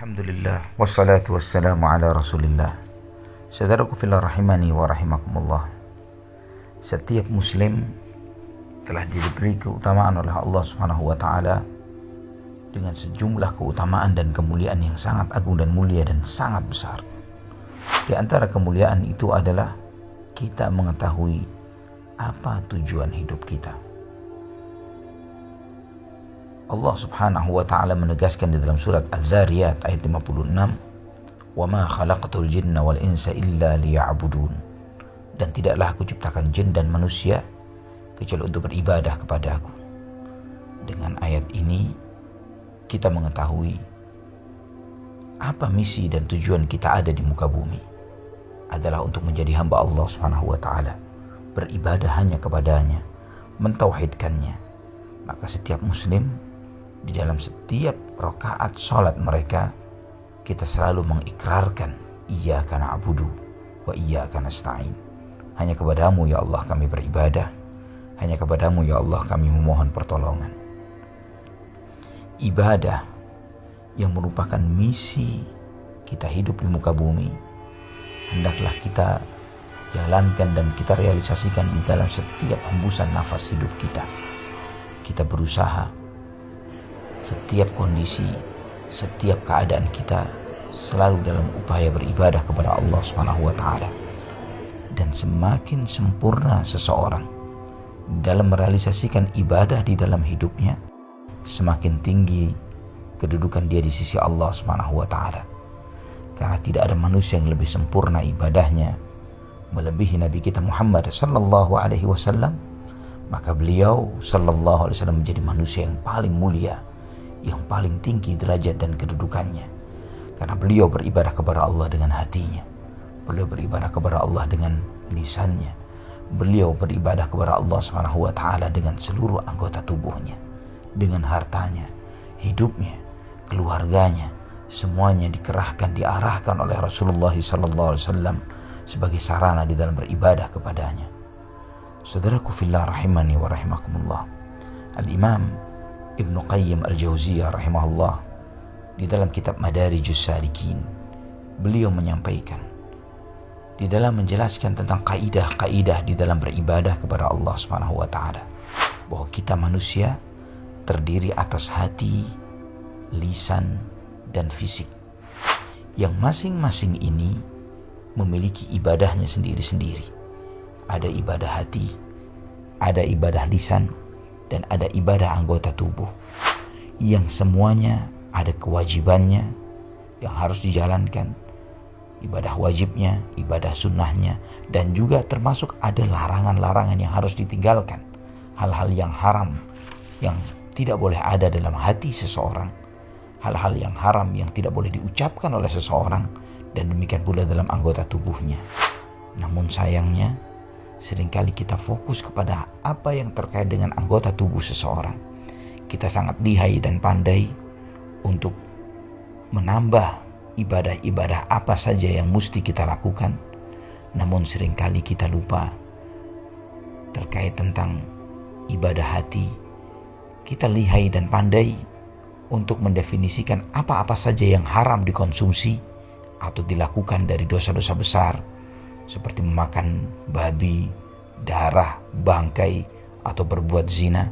Alhamdulillah wassalatu wassalamu ala rasulillah. Saudaraku fillah rahimani wa rahimakumullah. Setiap muslim telah diberi keutamaan oleh Allah Subhanahu wa taala dengan sejumlah keutamaan dan kemuliaan yang sangat agung dan mulia dan sangat besar. Di antara kemuliaan itu adalah kita mengetahui apa tujuan hidup kita. Allah Subhanahu wa taala menegaskan di dalam surat Az-Zariyat ayat 56, "Wa ma khalaqtul jinna wal insa illa liya'budun." Dan tidaklah aku ciptakan jin dan manusia kecuali untuk beribadah kepada aku. Dengan ayat ini kita mengetahui apa misi dan tujuan kita ada di muka bumi adalah untuk menjadi hamba Allah Subhanahu wa taala, beribadah hanya kepadanya, mentauhidkannya. Maka setiap muslim di dalam setiap rakaat salat mereka, kita selalu mengikrarkan iyyaka na'budu wa iyyaka nasta'in. Hanya kepadamu ya Allah kami beribadah, hanya kepadamu ya Allah kami memohon pertolongan. Ibadah yang merupakan misi kita hidup di muka bumi, hendaklah kita jalankan dan kita realisasikan di dalam setiap hembusan nafas hidup kita. Kita berusaha setiap kondisi, setiap keadaan kita selalu dalam upaya beribadah kepada Allah Subhanahu wa taala. Dan semakin sempurna seseorang dalam merealisasikan ibadah di dalam hidupnya, semakin tinggi kedudukan dia di sisi Allah Subhanahu wa taala. Karena tidak ada manusia yang lebih sempurna ibadahnya melebihi Nabi kita Muhammad sallallahu alaihi wasallam. Maka beliau sallallahu alaihi wasallam menjadi manusia yang paling mulia, yang paling tinggi derajat dan kedudukannya, karena beliau beribadah kepada Allah dengan hatinya, beliau beribadah kepada Allah dengan lisannya, beliau beribadah kepada Allah Subhanahu wa taala dengan seluruh anggota tubuhnya, dengan hartanya, hidupnya, keluarganya, semuanya dikerahkan, diarahkan oleh Rasulullah sallallahu alaihi wasallam sebagai sarana di dalam beribadah kepadanya. Saudaraku fillah rahimani wa rahimakumullah. Al-Imam Ibnu Qayyim Al-Jauziyah rahimahullah di dalam kitab Madarijus Salikin, beliau menyampaikan di dalam menjelaskan tentang kaidah-kaidah di dalam beribadah kepada Allah Subhanahu wa taala, bahwa kita manusia terdiri atas hati, lisan, dan fisik, yang masing-masing ini memiliki ibadahnya sendiri-sendiri. Ada ibadah hati, ada ibadah lisan, dan ada ibadah anggota tubuh, yang semuanya ada kewajibannya yang harus dijalankan, ibadah wajibnya, ibadah sunnahnya, dan juga termasuk ada larangan-larangan yang harus ditinggalkan, hal-hal yang haram yang tidak boleh ada dalam hati seseorang, hal-hal yang haram yang tidak boleh diucapkan oleh seseorang, dan demikian pula dalam anggota tubuhnya. Namun sayangnya seringkali kita fokus kepada apa yang terkait dengan anggota tubuh seseorang. Kita sangat lihai dan pandai untuk menambah ibadah-ibadah apa saja yang mesti kita lakukan. Namun seringkali kita lupa terkait tentang ibadah hati. Kita lihai dan pandai untuk mendefinisikan apa-apa saja yang haram dikonsumsi atau dilakukan dari dosa-dosa besar, seperti memakan babi, darah, bangkai, atau berbuat zina.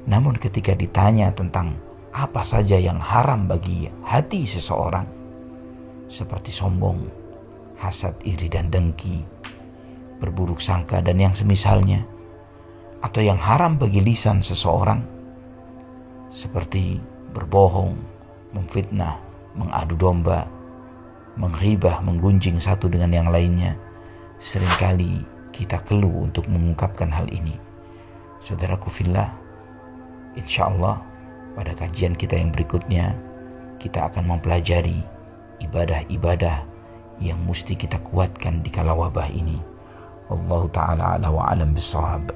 Namun ketika ditanya tentang apa saja yang haram bagi hati seseorang, seperti sombong, hasad, iri dan dengki, berburuk sangka dan yang semisalnya, atau yang haram bagi lisan seseorang, seperti berbohong, memfitnah, mengadu domba, menghibah, menggunjing satu dengan yang lainnya, seringkali kita keluh untuk mengungkapkan hal ini. Saudaraku fillah, insyaallah pada kajian kita yang berikutnya kita akan mempelajari ibadah-ibadah yang mesti kita kuatkan di kala wabah ini. Wallahu ta'ala ala wa alam bisawab.